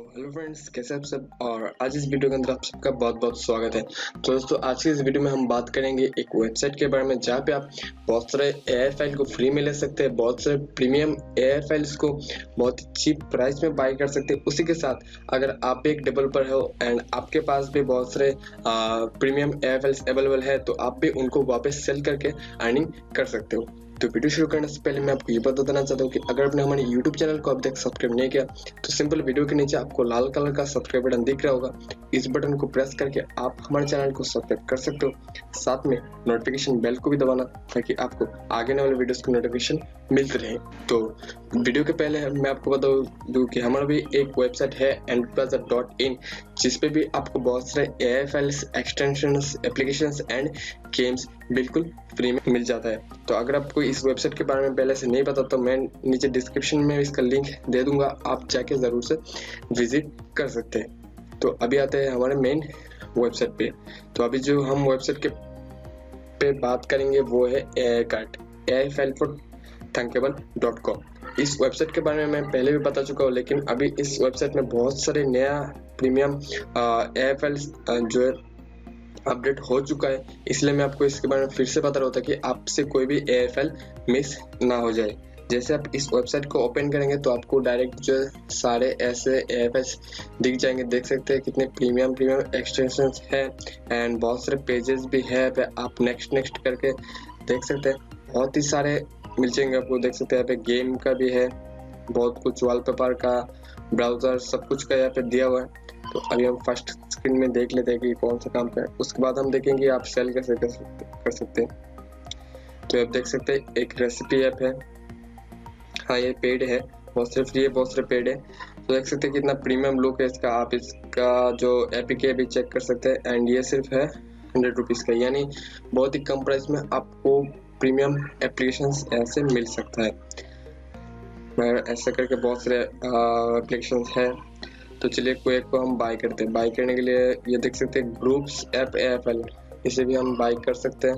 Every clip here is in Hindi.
हेलो फ्रेंड्स, कैसे आप सब। और आज इस वीडियो के अंदर आप सबका बहुत बहुत स्वागत है। तो दोस्तों, आज की इस वीडियो में हम बात करेंगे एक वेबसाइट के बारे में जहाँ पे आप बहुत सारे एआई फाइल को फ्री में ले सकते हैं, बहुत सारे प्रीमियम एआई फाइल्स को बहुत चीप प्राइस में बाय कर सकते हैं। उसी के साथ अगर आप एक डेवलपर हो एंड आपके पास भी बहुत सारे प्रीमियम एआई फाइल्स अवेलेबल है तो आप भी उनको वापस सेल करके अर्निंग कर सकते हो। तो वीडियो शुरू करने से पहले मैं आपको ये बता देना चाहता हूँ कि अगर आपने हमारे YouTube चैनल को अब तक सब्सक्राइब नहीं किया तो सिंपल वीडियो के नीचे आपको लाल कलर का सब्सक्राइब बटन दिख रहा होगा। इस बटन को प्रेस करके आप हमारे चैनल को सब्सक्राइब कर सकते हो। साथ में नोटिफिकेशन बेल को भी दबाना ताकि आपको आगे आने वाले वीडियोस की नोटिफिकेशन मिलती रहे। तो वीडियो के पहले मैं आपको बता दूं कि हमारा भी एक वेबसाइट है enterprise.in, जिसपे भी आपको बहुत सारे AI files, extensions, applications and games बिल्कुल फ्री में मिल जाता है। तो अगर आपको इस वेबसाइट के बारे में पहले से नहीं पता तो मैं नीचे डिस्क्रिप्शन में इसका लिंक दे दूंगा, आप जाके जरूर से विजिट कर सकते हैं। तो अभी आते हैं हमारे मेन वेबसाइट पे। तो अभी जो हम वेबसाइट पे बात करेंगे वो है aiacart, AI file for thinkable.com। इस वेबसाइट के बारे में मैं पहले भी बता चुका हूँ, लेकिन अभी इस वेबसाइट में बहुत सारे नया प्रीमियम एआई फाइल्स जो है अपडेट हो चुका है, इसलिए मैं आपको इसके बारे में फिर से बता रहा था कि आपसे कोई भी एआई फाइल मिस ना हो जाए। जैसे आप इस वेबसाइट को ओपन करेंगे तो आपको डायरेक्ट जो सारे ऐसे एआई फाइल्स दिख जाएंगे। देख सकते हैं कितने प्रीमियम एक्सटेंशंस है एंड बहुत सारे पेजेस भी है पे आप नेक्स्ट करके देख सकते हैं। बहुत ही सारे मिल जाएंगे आपको। देख सकते हैं यहाँ पे गेम का भी है, बहुत कुछ वॉलपेपर का, ब्राउजर, सब कुछ का यहाँ पे दिया हुआ है। तो अभी हम फर्स्ट स्क्रीन में देख लेते हैं कि कौन सा काम का है, उसके बाद हम देखेंगे आप सेल कैसे कर सकते हैं। तो आप देख सकते हैं एक रेसिपी ऐप है, हाँ ये पेड है, बहुत सारे फ्री है, बहुत सारे पेड है। तो देख सकते हैं कितना प्रीमियम लुक है इसका। आप इसका जो एपीके भी चेक कर सकते हैं एंड ये सिर्फ है 100 रुपीज़ का, यानी बहुत ही कम प्राइस में आपको प्रीमियम एप्लीकेशंस ऐसे मिल सकता है। मगर ऐसा करके बहुत सारे एप्लीकेशंस हैं। तो चलिए कोई एक को हम बाय करते हैं। बाय करने के लिए ये देख सकते हैं ग्रुप्स ऐप एफएल, इसे भी हम बाय कर सकते हैं,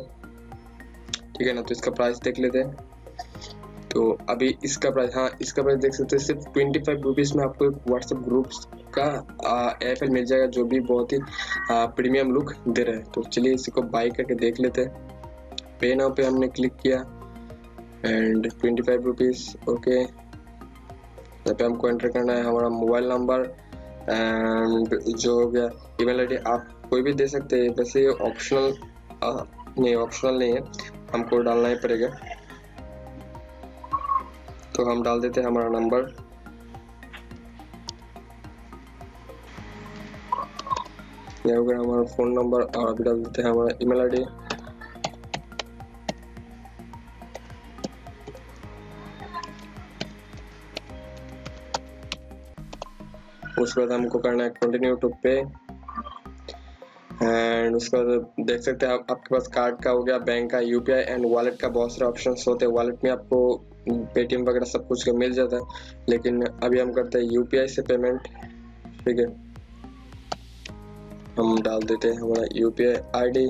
ठीक है ना। तो इसका प्राइस देख लेते हैं। तो अभी इसका प्राइस, हाँ इसका प्राइस देख सकते हैं सिर्फ 25 रुपीज़ में आपको एक व्हाट्सएप ग्रुप्स का एफएल मिल जाएगा, जो भी बहुत ही प्रीमियम लुक दे रहा है। तो चलिए इसी को बाय करके देख लेते हैं। पे नाउ पे हमने क्लिक किया एंड 25 रुपीज़, ओके। यहाँ पे हमको एंटर करना है हमारा मोबाइल नंबर एंड जो हो गया ईमेल आईडी, आप कोई भी दे सकते हैं। वैसे ये ऑप्शनल नहीं है, हमको डालना ही पड़ेगा। तो हम डाल देते हैं हमारा नंबर, ये हो गया हमारा फ़ोन नंबर, और अभी डाल देते हैं हमारा ईमेल आईडी। उसके बाद हमको करना है कंटिन्यू टू पे एंड उसके बाद देख सकते हैं आपके पास कार्ड का हो गया, बैंक का, यूपीआई एंड वॉलेट का बहुत सारे ऑप्शंस होते हैं। वॉलेट में आपको पेटीएम वगैरह सब कुछ का मिल जाता है, लेकिन अभी हम करते हैं यूपीआई से पेमेंट, ठीक है। हम डाल देते हैं हमारा यूपीआई आईडी,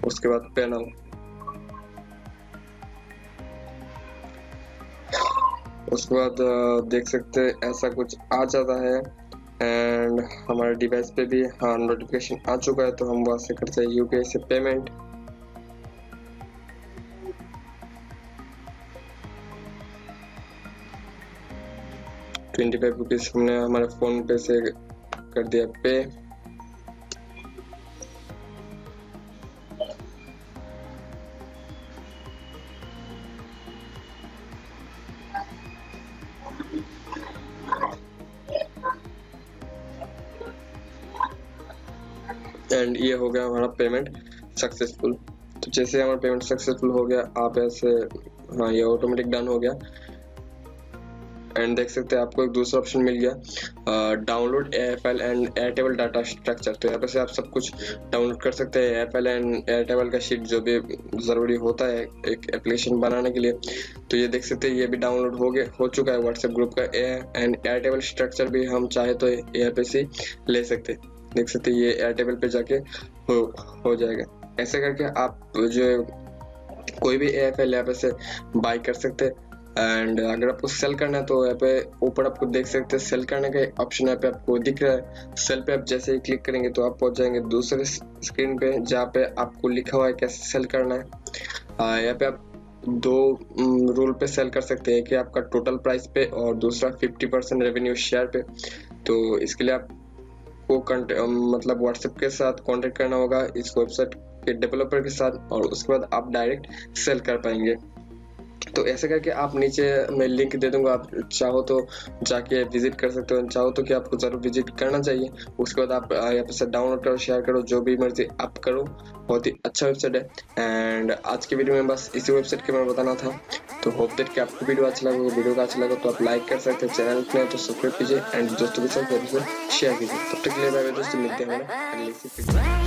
उसके बाद पे नाउ, उसके बाद देख सकते हैं ऐसा कुछ आ जाता है एंड हमारे डिवाइस पे भी हाँ नोटिफिकेशन आ चुका है। तो हम वहाँ से करते हैं यूपीआई से पेमेंट। ₹25 हमने हमारे फोन पे से कर दिया पे। एंड ये हो गया हमारा पेमेंट सक्सेसफुल। तो जैसे हमारा पेमेंट सक्सेसफुल हो गया, आप ऐसे हाँ ये ऑटोमेटिक डन हो गया। एंड देख सकते हैं आपको एक दूसरा ऑप्शन मिल गया, download AFL and Airtable data structure. तो यहाँ पे से आप सब कुछ डाउनलोड कर सकते हैं, एएफएल एंड एयरटेबल का शीट जो भी ज़रूरी होता है एक एप्लीकेशन बनाने के लिए। तो ये देख सकते हैं ये भी डाउनलोड हो चुका है व्हाट्सएप ग्रुप का एंड एयरटेबल स्ट्रक्चर भी हम चाहे तो यहाँ पे से ले सकते हैं। देख सकते हैं ये एयरटेबल पे जाके हो जाएगा। ऐसे करके आप जो कोई भी एएफएल यहाँ पे से बाय कर सकते हैं। एंड अगर आपको सेल करना है तो यहाँ पे ऊपर आपको देख सकते हैं सेल करने का ऑप्शन यहाँ पे आपको दिख रहा है। सेल पे आप जैसे ही क्लिक करेंगे तो आप पहुंच जाएंगे दूसरे स्क्रीन पे जहाँ पे आपको लिखा हुआ है कैसे सेल करना है। यहाँ पे आप दो रूल पे सेल कर सकते हैं कि आपका टोटल प्राइस पे और दूसरा 50% रेवेन्यू शेयर पे। तो इसके लिए आपको मतलब व्हाट्सएप के साथ कांटेक्ट करना होगा इस वेबसाइट के डेवलपर के साथ, और उसके बाद आप डायरेक्ट सेल कर पाएंगे। तो ऐसे करके आप नीचे मैं लिंक दे दूंगा, आप चाहो तो जाके विजिट कर सकते हो, चाहो तो कि आपको जरूर विजिट करना चाहिए। उसके बाद आप यहाँ पे से डाउनलोड करो, शेयर करो, जो भी मर्जी आप करो। बहुत ही अच्छा वेबसाइट है। एंड आज की वीडियो में बस इसी वेबसाइट के बारे में बताना था। तो होप दैट कि आपको वीडियो अच्छा लगा। वीडियो का अच्छा लगा तो आप लाइक कर सकते हैं, चैनल पे तो सब्सक्राइब कीजिए एंड दोस्तों के साथ शेयर कीजिए। तब तक के लिए बाय बाय दोस्तों, मिलते हैं हमारे अगले वीडियो।